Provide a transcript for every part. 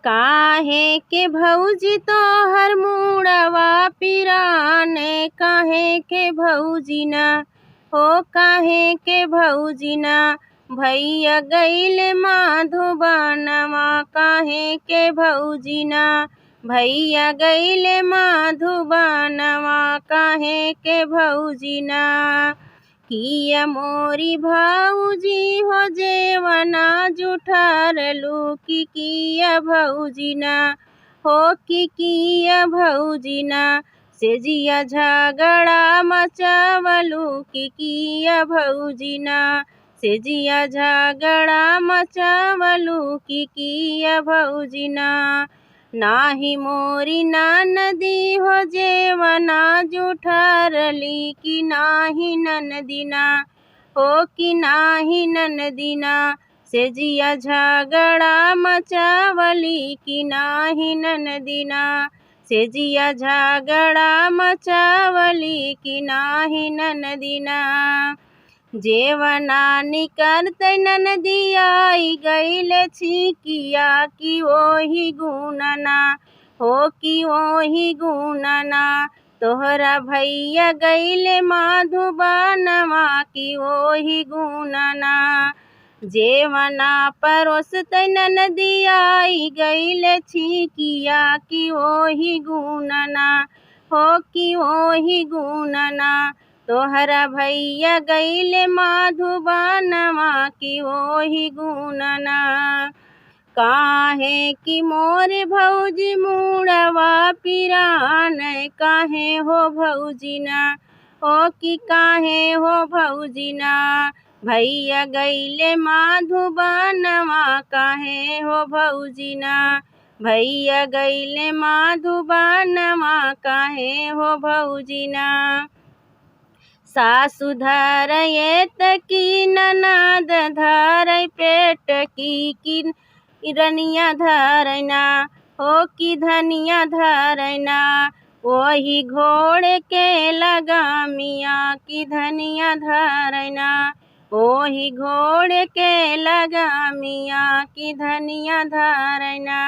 काहे के भौजी तोहर मुड़वा पिराने, काहे के भौजी ना हो, काहे के भौजी ना भैया गइल माधुबनवा, काहे के भौजी ना भैया गइल माधुबनवा, काहे के भौजी ना। किया मोरी भौजी हो जेवना जुठरलू, कि किया भौजी ना हो, कि किया भौजी ना सेजिया झगड़ा मचावलू, कि किया भौजी ना सेजिया झगड़ा मचावलू, कि किया भौजी ना। नाही मोरी ननदी हो जेवना जुठरली, कि नाही ननदीना हो, कि नाही ननदीना सेजिया झगड़ा मचावली, कि नाही ननदीना सेजिया झगड़ा मचावली, कि नाही ननदीना। जेवना निकरतै ननदी आई गइल छिकिया, कि ओही गुनना हो, कि ओही गुनना तोहरा भैया गइल माधुबनवा, कि ओही गुनना। जेवना परोसतै ननदी आई गइल छिकिया, कि ओही गुनना हो, कि ओही गुनना तोहरा भैया गइल माधुबनवा, कि ओही गुनना। काहे कि मोर भौजी मुड़वा पिराने, काहे हो भौजी ना हो, कि काहे हो भौजी ना भैया गइल माधुबनवा, काहे हो भौजी ना भैया गइल माधुबनवा, काहे हो भौजी ना। सासु धरये तकी ननद धरै पेट की रनिया धरैना हो, कि धनिया धरैना वही घोड़े के लगामिया, कि धनिया धरैना वही घोड़े के लगामिया, कि धनिया धरैना।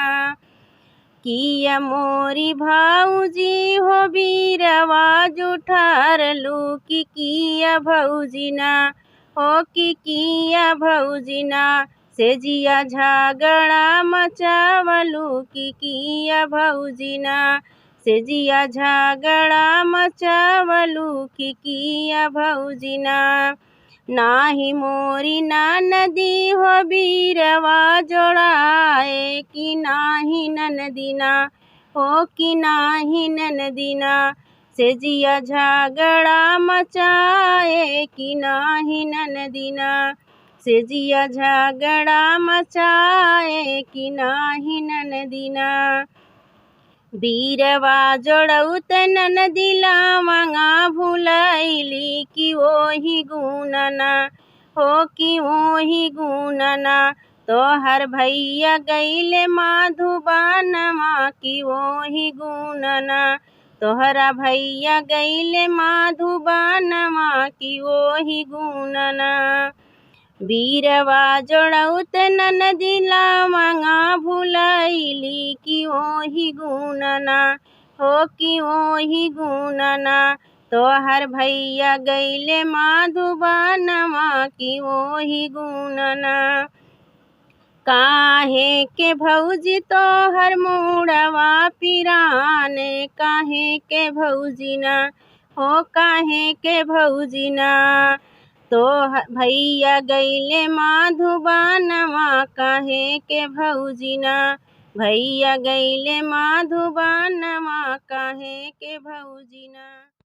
किया मोरी भौजी हो बीरवा जुठरलू, कि किया भौजी ना हो, कि किया भौजी ना सेजिया झगड़ा मचावलू, कि किया भौजी ना सेजिया झगड़ा मचावलू, कि किया भौजी ना। नाही मोरी ननदी हो बीरवा जोड़ाए, कि नाही ननदीना हो, कि नाही ननदीना सेजिया झगड़ा मचाए, कि नाही ननदीना सेजिया झगड़ा मचाए, कि नाही ननदीना। बीरवा जोड़ौत ननदी लवंगा भुलैली, कि ओही गुनना हो, कि ओही गुनना तोहर भैया गइल माधुबनवा, कि ओही गुनना तोहरा भैया गइल माधुबनवा, कि ओही गुनना। बीरवा जोड़ौत ननदी लवंगा भुलैली, कि ओही गुनना हो, कि ओही गुनना तोहर भैया गइल माधुबनवा, कि ओही गुनना। काहे के भौजी तोहर मुड़वा पिराने, काहे के भौजी ना हो, काहे के भौजी ना तो भैया गइल माधुबनवा, काहे के भौजी ना भैया गइल माधुबनवा, काहे के भौजी ना।